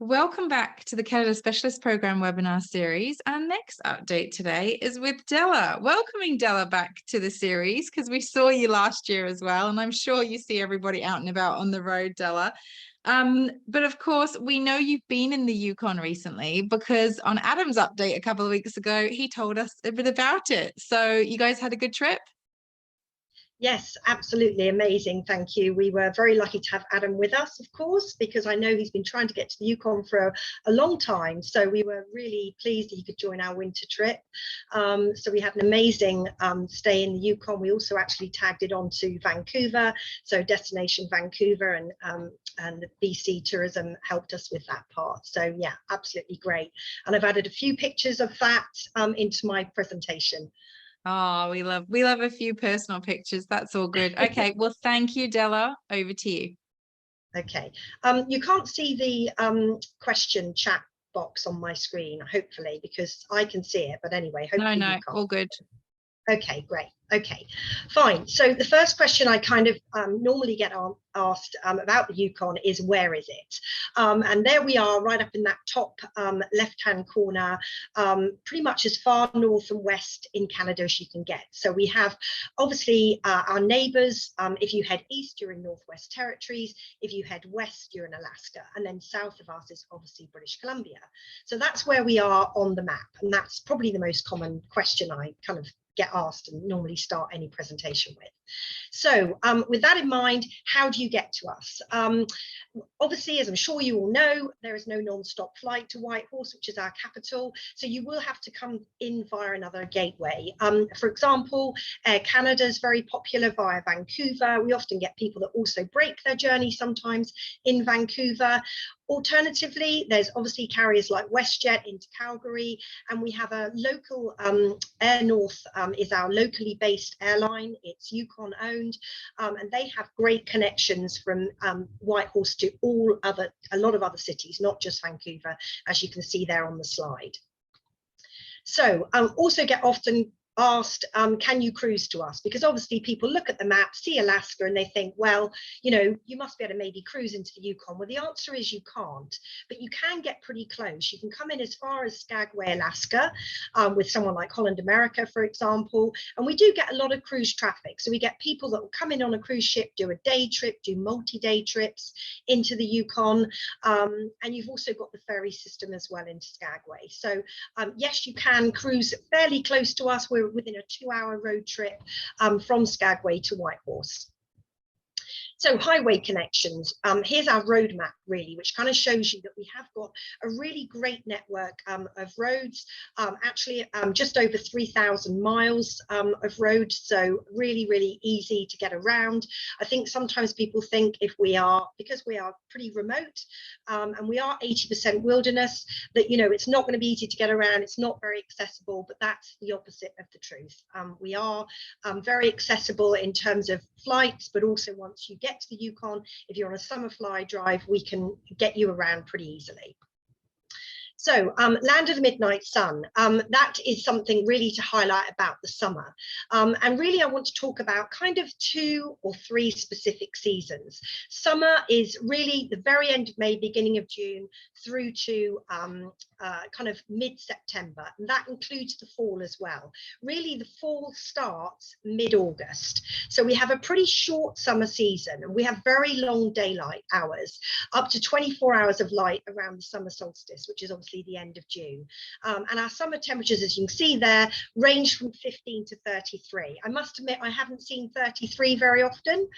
Welcome back to the Canada Specialist Program webinar series. Our next update today is with Della. Welcoming Della back to the series because we saw you last year as well, and I'm sure you see everybody out and about on the road, Della. But of course, we know you've been in the Yukon recently because on Adam's update a couple of weeks ago, he told us a bit about it. So you guys had a good trip? Yes, absolutely amazing. Thank you. We were very lucky to have Adam with us, of course, because I know he's been trying to get to the Yukon for a long time. So we were really pleased that he could join our winter trip. So we had an amazing stay in the Yukon. We also actually tagged it on to Vancouver. So Destination Vancouver and the BC Tourism helped us with that part. So yeah, absolutely great. And I've added a few pictures of that into my presentation. Oh, we love a few personal pictures. That's all good. Okay, well, thank you, Della. Over to you. Okay, you can't see the question chat box on my screen, hopefully, because I can see it. But anyway, hopefully No, you can't. all good. Okay, great. Okay, fine. So the first question I kind of normally get asked about the Yukon is, where is it? And there we are, right up in that top left-hand corner, pretty much as far north and west in Canada as you can get. So we have obviously our neighbours. If you head east, you're in Northwest Territories. If you head west, you're in Alaska. And then south of us is obviously British Columbia. So that's where we are on the map. And that's probably the most common question I kind of get asked and normally start any presentation with. So with that in mind, how do you get to us? Obviously, as I'm sure you all know, there is no non-stop flight to Whitehorse, which is our capital. So you will have to come in via another gateway. For example, Air Canada is very popular via Vancouver. We often get people that also break their journey sometimes in Vancouver. Alternatively, there's obviously carriers like WestJet into Calgary, and we have a local Air North is our locally based airline. It's Yukon owned, and they have great connections from Whitehorse to a lot of other cities, not just Vancouver, as you can see there on the slide. So also get often asked, can you cruise to us? Because obviously people look at the map, see Alaska, and they think, well, you know, you must be able to maybe cruise into the Yukon. Well, the answer is you can't, but you can get pretty close. You can come in as far as Skagway, Alaska, with someone like Holland America, for example. And we do get a lot of cruise traffic. So we get people that will come in on a cruise ship, do a day trip, do multi-day trips into the Yukon. And you've also got the ferry system as well into Skagway. So yes, you can cruise fairly close to us. We're within a 2-hour road trip from Skagway to Whitehorse. So highway connections, here's our roadmap really, which kind of shows you that we have got a really great network of roads, actually just over 3,000 miles of roads, so really, really easy to get around. I think sometimes people think because we are pretty remote and we are 80% wilderness, that, you know, it's not going to be easy to get around, it's not very accessible, but that's the opposite of the truth. We are very accessible in terms of flights, but also once you get to the Yukon, if you're on a summer fly drive, we can get you around pretty easily. So Land of the Midnight Sun, that is something really to highlight about the summer. And really I want to talk about kind of 2 or 3 specific seasons. Summer is really the very end of May, beginning of June, through to kind of mid-September. And that includes the fall as well. Really the fall starts mid-August. So we have a pretty short summer season, and we have very long daylight hours, up to 24 hours of light around the summer solstice, which is obviously the end of June. And our summer temperatures, as you can see there, range from 15 to 33. I must admit I haven't seen 33 very often,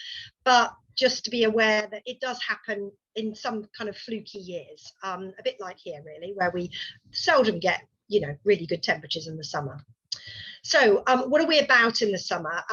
but just to be aware that it does happen in some kind of fluky years, a bit like here really, where we seldom get, you know, really good temperatures in the summer. So what are we about in the summer?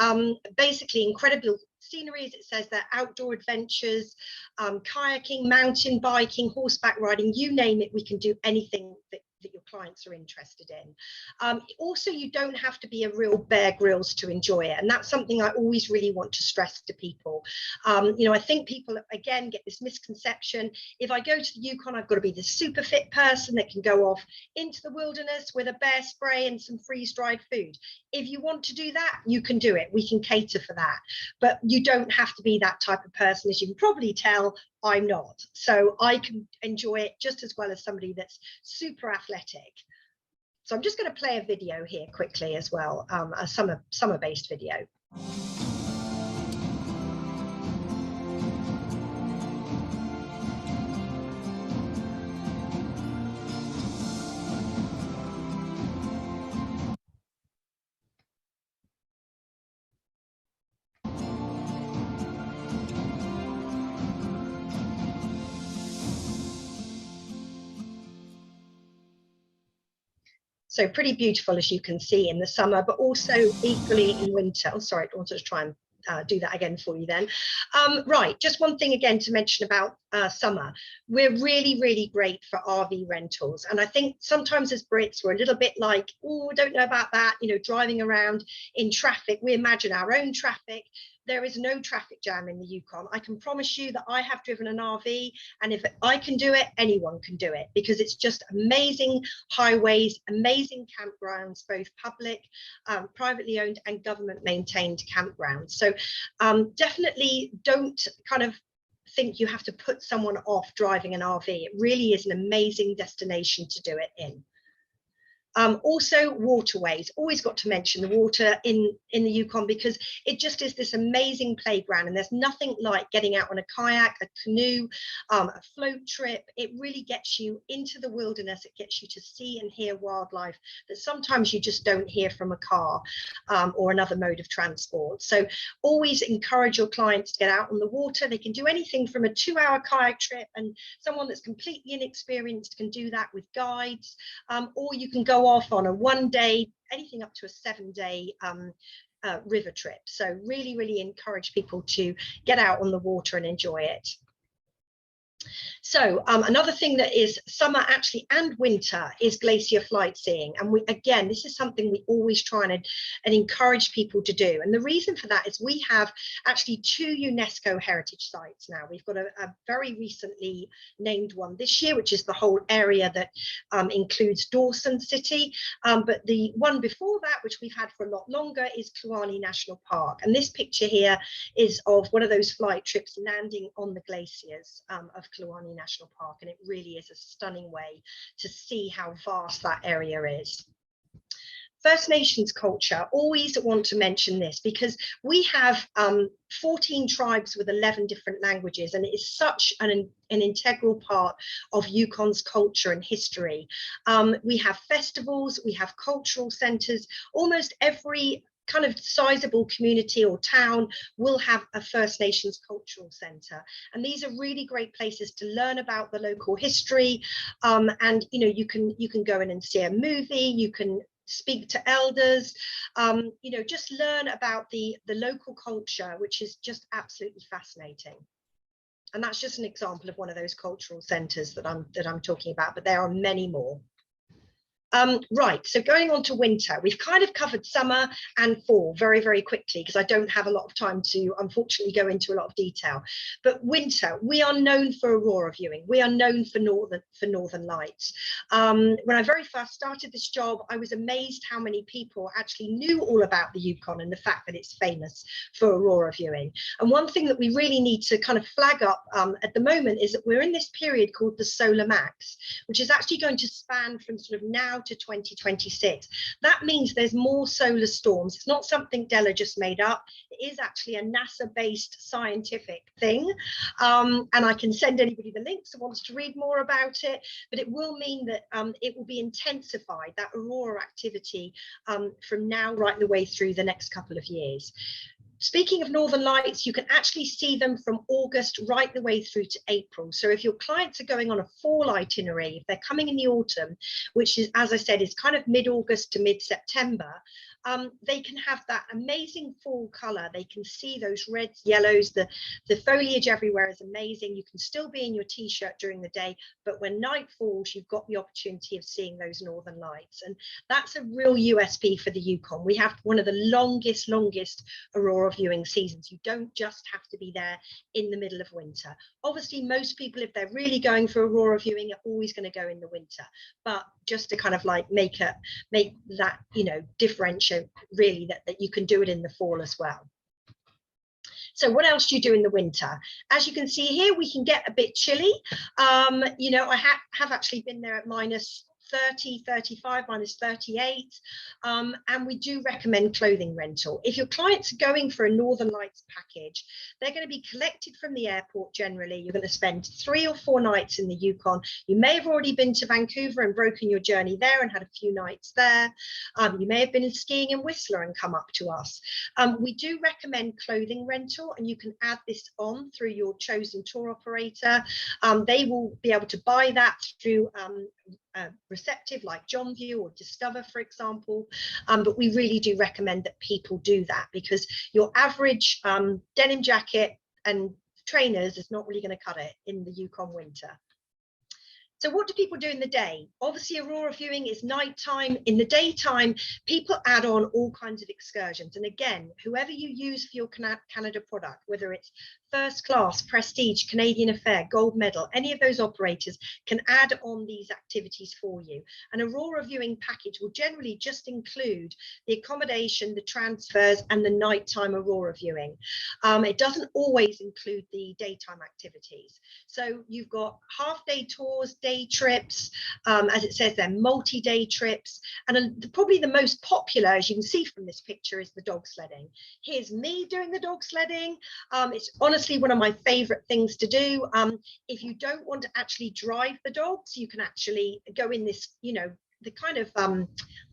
Basically incredible scenery, as it says there, outdoor adventures, kayaking, mountain biking, horseback riding, you name it, we can do anything that your clients are interested in. Also, you don't have to be a real Bear Grylls to enjoy it, and that's something I always really want to stress to people. You know, I think people again get this misconception, if I go to the Yukon, I've got to be the super fit person that can go off into the wilderness with a bear spray and some freeze-dried food. If you want to do that, you can do it, we can cater for that, but you don't have to be that type of person. As you can probably tell, I'm not. So I can enjoy it just as well as somebody that's super athletic. So I'm just going to play a video here quickly as well, a summer-based video. So pretty beautiful, as you can see, in the summer, but also equally in winter. Oh, sorry, I wanted to try and do that again for you then. Right, just one thing again to mention about summer. We're really, really great for RV rentals. And I think sometimes as Brits, we're a little bit like, oh, I don't know about that, you know, driving around in traffic. We imagine our own traffic. There is no traffic jam in the Yukon. I can promise you that I have driven an RV, and if I can do it, anyone can do it, because it's just amazing highways, amazing campgrounds, both public, privately owned and government maintained campgrounds. So definitely don't kind of think you have to put someone off driving an RV. It really is an amazing destination to do it in. Also waterways, always got to mention the water in the Yukon, because it just is this amazing playground, and there's nothing like getting out on a kayak, a canoe, a float trip. It really gets you into the wilderness. It gets you to see and hear wildlife that sometimes you just don't hear from a car or another mode of transport. So always encourage your clients to get out on the water. They can do anything from a 2-hour kayak trip, and someone that's completely inexperienced can do that with guides, or you can go off on a 1-day, anything up to a 7-day river trip. So really, really encourage people to get out on the water and enjoy it. So another thing that is summer actually and winter is glacier flight seeing. And again, this is something we always try and encourage people to do. And the reason for that is we have actually 2 UNESCO heritage sites now. We've got a very recently named one this year, which is the whole area that includes Dawson City. But the one before that, which we've had for a lot longer, is Kluane National Park. And this picture here is of one of those flight trips landing on the glaciers of Kluane National Park, and it really is a stunning way to see how vast that area is. First Nations culture, always want to mention this, because we have 14 tribes with 11 different languages, and it is such an integral part of Yukon's culture and history. We have festivals, we have cultural centres. Almost every kind of sizable community or town will have a First Nations cultural centre, and these are really great places to learn about the local history. And you know, you can go in and see a movie, you can speak to elders, you know, just learn about the local culture, which is just absolutely fascinating. And that's just an example of one of those cultural centres that I'm talking about, but there are many more. Right, so going on to winter, we've kind of covered summer and fall very, very quickly, because I don't have a lot of time to unfortunately go into a lot of detail. But winter, we are known for aurora viewing. We are known for northern lights. When I very first started this job, I was amazed how many people actually knew all about the Yukon and the fact that it's famous for aurora viewing. And one thing that we really need to kind of flag up at the moment is that we're in this period called the solar max, which is actually going to span from sort of now to 2026. That means there's more solar storms. It's not something Della just made up. It is actually a NASA-based scientific thing. And I can send anybody the links who wants to read more about it, but it will mean that it will be intensified, that aurora activity, from now right the way through the next couple of years. Speaking of northern lights, you can actually see them from August right the way through to April. So if your clients are going on a fall itinerary, if they're coming in the autumn, which is, as I said, is kind of mid-August to mid-September, they can have that amazing fall color. They can see those reds, yellows, the foliage everywhere is amazing. You can still be in your t-shirt during the day, but when night falls, you've got the opportunity of seeing those northern lights. And that's a real USP for the Yukon. We have one of the longest aurora viewing seasons. You don't just have to be there in the middle of winter. Obviously, most people, if they're really going for aurora viewing, are always going to go in the winter. But just to kind of like make that, you know, differentiate really that you can do it in the fall as well. So what else do you do in the winter? As you can see here, we can get a bit chilly. You know, I have actually been there at minus 30, 35, minus 38. And we do recommend clothing rental. If your clients are going for a Northern Lights package, they're going to be collected from the airport generally. You're going to spend 3 or 4 nights in the Yukon. You may have already been to Vancouver and broken your journey there and had a few nights there. You may have been skiing in Whistler and come up to us. We do recommend clothing rental, and you can add this on through your chosen tour operator. They will be able to buy that through receptive like JohnView or Discover, for example, but we really do recommend that people do that, because your average denim jacket and trainers is not really going to cut it in the Yukon winter. So what do people do in the day? Obviously, aurora viewing is nighttime. In the daytime, people add on all kinds of excursions. And again, whoever you use for your Canada product, whether it's first class, prestige, Canadian Affair, gold medal, any of those operators can add on these activities for you. An aurora viewing package will generally just include the accommodation, the transfers, and the nighttime aurora viewing. It doesn't always include the daytime activities. So you've got half-day tours, day trips, as it says there, multi-day trips, and probably the most popular, as you can see from this picture, is the dog sledding. Here's me doing the dog sledding. It's honestly one of my favorite things to do. If you don't want to actually drive the dogs, you can actually go in this, you know, the kind of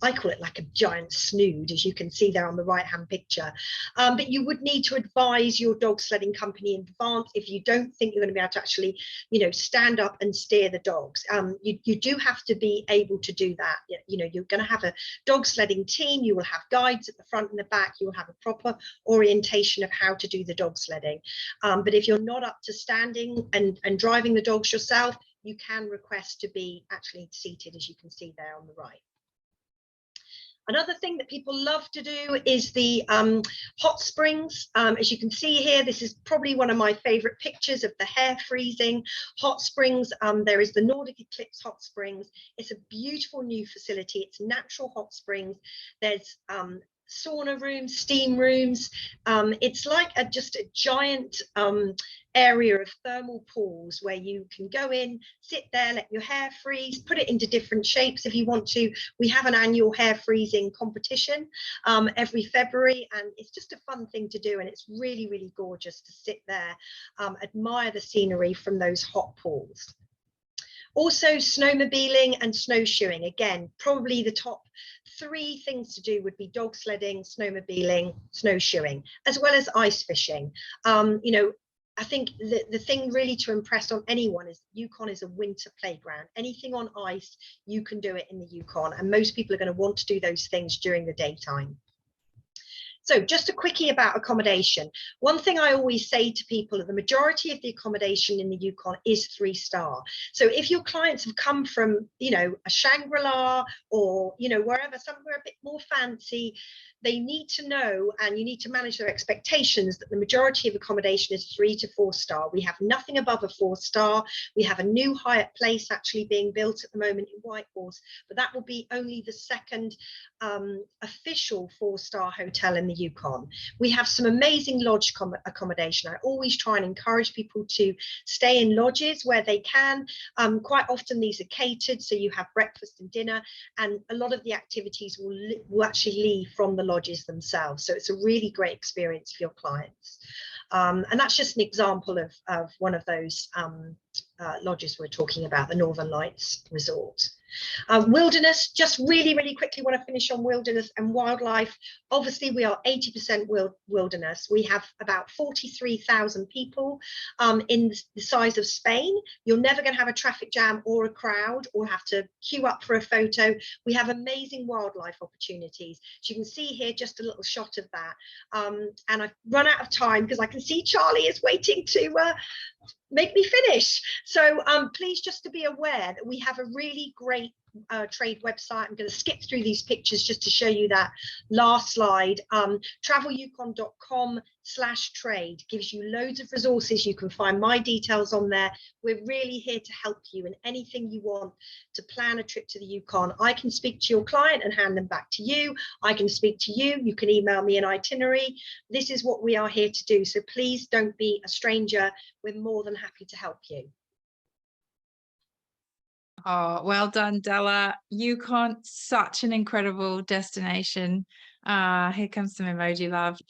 I call it like a giant snood, as you can see there on the right hand picture, but you would need to advise your dog sledding company in advance if you don't think you're going to be able to actually, you know, stand up and steer the dogs. You do have to be able to do that. You know, you're going to have a dog sledding team, you will have guides at the front and the back, you will have a proper orientation of how to do the dog sledding, but if you're not up to standing and driving the dogs yourself, you can request to be actually seated, as you can see there on the right. Another thing that people love to do is the hot springs. As you can see here, this is probably one of my favorite pictures of the hair freezing hot springs. There is the Nordic Eclipse Hot Springs. It's a beautiful new facility. It's natural hot springs. There's sauna rooms, steam rooms. It's like just a giant area of thermal pools where you can go in, sit there, let your hair freeze, put it into different shapes if you want to. We have an annual hair freezing competition every February, and it's just a fun thing to do, and it's really, really gorgeous to sit there, admire the scenery from those hot pools. Also, snowmobiling and snowshoeing. Again, probably the top 3 things to do would be dog sledding, snowmobiling, snowshoeing, as well as ice fishing. You know, I think the thing really to impress on anyone is Yukon is a winter playground. Anything on ice, you can do it in the Yukon, and most people are going to want to do those things during the daytime. So just a quickie about accommodation. One thing I always say to people, the majority of the accommodation in the Yukon is 3-star. So if your clients have come from, you know, a Shangri-La or, you know, wherever, somewhere a bit more fancy, they need to know, and you need to manage their expectations, that the majority of accommodation is 3 to 4 star. We have nothing above a 4-star. We have a new Hyatt Place actually being built at the moment in Whitehorse, but that will be only the second official 4-star hotel in the Yukon. We have some amazing lodge accommodation. I always try and encourage people to stay in lodges where they can. Quite often these are catered, so you have breakfast and dinner, and a lot of the activities will actually leave from the lodges themselves. So it's a really great experience for your clients. And that's just an example of one of those lodges we're talking about, the Northern Lights Resort. Wilderness, just really, really quickly want to finish on wilderness and wildlife. Obviously, we are 80% wilderness. We have about 43,000 people in the size of Spain. You're never going to have a traffic jam or a crowd or have to queue up for a photo. We have amazing wildlife opportunities. As you can see here, just a little shot of that. And I've run out of time because I can see Charlie is waiting to make me finish. So please, just to be aware that we have a really great trade website. I'm going to skip through these pictures just to show you that last slide. travelyukon.com/trade gives you loads of resources. You can find my details on there. We're really here to help you in anything you want to plan a trip to the Yukon. I can speak to your client and hand them back to you. I can speak to you. You can email me an itinerary. This is what we are here to do. So please don't be a stranger. We're more than happy to help you. Oh, well done, Della. Yukon, such an incredible destination. Here comes some emoji love.